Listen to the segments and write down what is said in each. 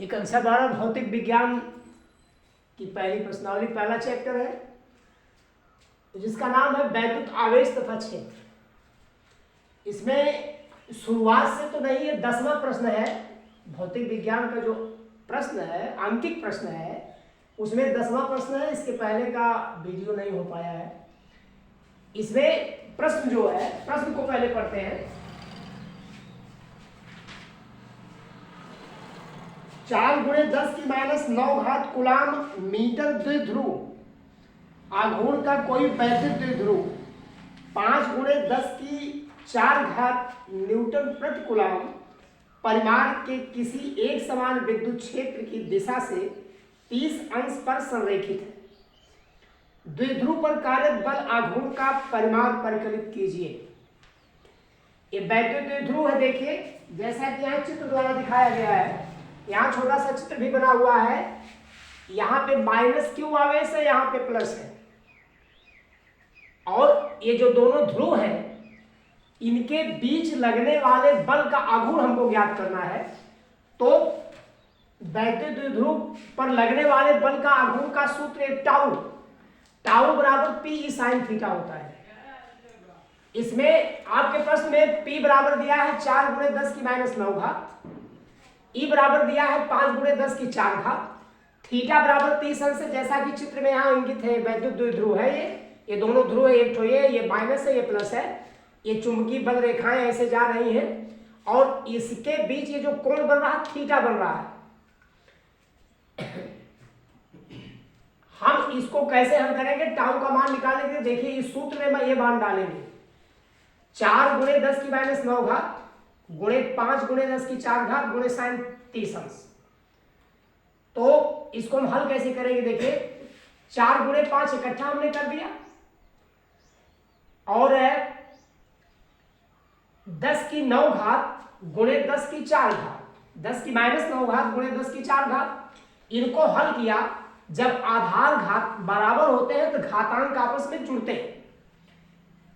ये कक्षा 12 भौतिक विज्ञान की पहली प्रश्नावली, पहला चैप्टर है जिसका नाम है वैद्युत आवेश तथा क्षेत्र। इसमें शुरुआत से तो नहीं, ये 10वां प्रश्न है। भौतिक विज्ञान का जो प्रश्न है, आंकिक प्रश्न है, उसमें 10वां प्रश्न है। इसके पहले का वीडियो नहीं हो पाया है। इसमें प्रश्न जो है, प्रश्न को पहले पढ़ते हैं। 4 गुणे 10 की -9 कूलाम मीटर द्विध्रुव आघूर्ण का कोई वैद्युत द्विध्रुव 5 गुणे 10 की 4 न्यूटन प्रति कूलाम परिमाण के किसी एक समान विद्युत क्षेत्र की दिशा से 30 अंश पर संरेखित है। द्विध्रुव पर कार्यरत बल आघूर्ण का परिमाण परिकलित कीजिए। ये वैद्युत द्विध्रुव है। देखिए, जैसा कि यहाँ चित्र द्वारा दिखाया गया है, यहाँ छोटा सा चित्र भी बना हुआ है। यहाँ पे -q आवेश है, यहाँ पे प्लस है। और ये जो दोनों ध्रुव हैं, इनके बीच लगने वाले बल का आघूर्ण हमको ज्ञात करना है। तो वैद्युत द्विध्रुव पर लगने वाले बल का आघूर्ण का सूत्र टाउ बराबर P sin थीटा होता है। इसमें आपके प्रश्न में P बराबर दिया है 4 गुणे 10 की -9, E बराबर दिया है 5 गुणे 10 की 4, थीटा बराबर 30 अंश है, जैसा कि चित्र में यहाँ इंगित है। वैद्युत द्विध्रुव है ये दोनों ध्रुव है, एक तो ये माइनस है, ये प्लस है। ये चुंबकीय बल रेखाएं ऐसे जा रही हैं और इसके बीच ये जो कोण बन रहा है, थीटा बन रहा है। हम इसको कैसे हल करेंगे? टाउ का मान निकालने के लिए देखिए, इस सूत्र में ये मान डालेंगे। 4 गुणे 10 की -9 गुणे 5 गुणे 10 की 4 गुणे sin 30 अंश। तो इसको हम हल कैसे करेंगे? देखिए, 4 गुणे 5 इकट्ठा हमने कर दिया और 10 की 9 गुणे 10 की 4, 10 की -9 गुणे 10 की 4, इनको हल किया। जब आधार घात बराबर होते हैं तो घातांक आपस में जुड़ते हैं।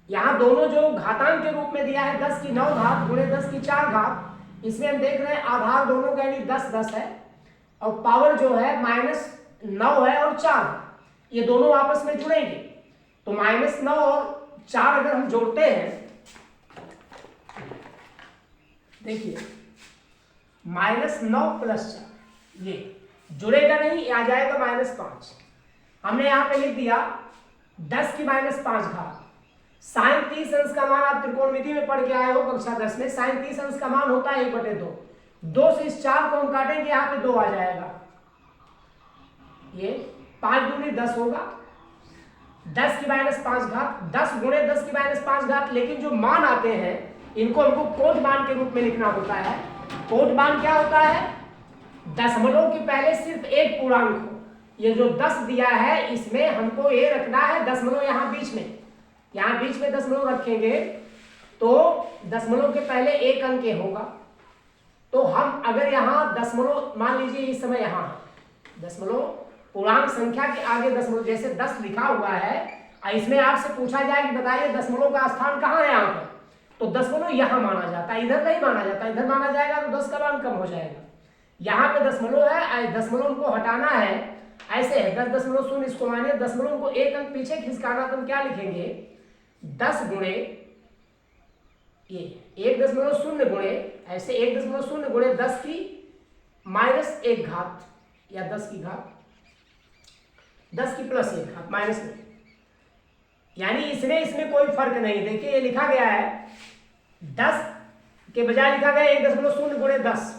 यहां दोनों जो घातांक के रूप में दिया है 10 की 9 गुणे 10 की 4, इसमें हम देख रहे हैं आधार दोनों का यानी 10 है और पावर जो है -9 है और 4, ये दोनों आपस में जुड़ेंगे। तो -9 और 4 अगर हम जोड़ते हैं, देखिए -9 + 4, ये जुड़ेगा नहीं, ये आ जाएगा -5। हमने यहां पे लिख दिया 10 की -5 sin 30 अंश का मान आप त्रिकोणमिति में पढ़ के आए हो कक्षा 10 में। sin 30 अंश का मान होता है 1/2। 2 से इस 4 को हम काटेंगे, यहाँ पे 2 आ जाएगा। ये 5 दूनी 10 होगा, 10 की -5, 10 गुणे 10 की -5। लेकिन जो मान आते हैं इनको हमको कोट मान के रूप में लिखना होता है। कोट मान क्या होता है? दशमलव के पहले सिर्फ एक पूर्णांक हो। ये जो 10 दिया है, इसमें हमको ये रखना है दशमलव यहाँ बीच में। यहाँ बीच में दशमलव रखेंगे तो दशमलव के पहले एक अंक होगा। तो हम अगर यहाँ दशमलव मान लीजिए, इस समय यहाँ दशमलव पूर्णांक संख्या के आगे दशमलव, जैसे 10 लिखा हुआ है, इसमें आपसे पूछा जाए कि बताइए दशमलव का स्थान कहाँ है यहाँ पर, तो दशमलव यहाँ माना जाता है, इधर नहीं माना जाता। इधर माना जाएगा तो 10 का मान कम हो जाएगा। यहाँ पे दशमलव है, दशमलव को हटाना है, ऐसे है 10.0, इसको मानिए दशमलव को एक अंक पीछे खिसकाना, तो हम क्या लिखेंगे? 10 गुणे ये 1.0 गुणे ऐसे 1.0 गुणे 10 की -1 या 10 की घात 10 की +1 माइनस में, यानी इसमें कोई फर्क नहीं। देखिए, ये लिखा गया है 10 के बजाय लिखा गया 1.0 गुणे 10,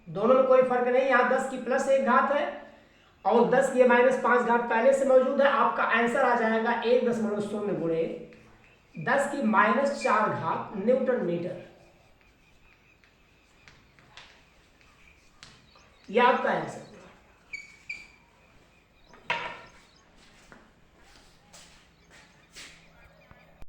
दोनों में कोई फर्क नहीं। यहाँ 10 की +1 है और 10 की -5 पहले से मौजूद है। आपका आंसर आ जाएगा 1.0 गुणे 10 की -4 न्यूटन मीटर। यह आपका आंसर।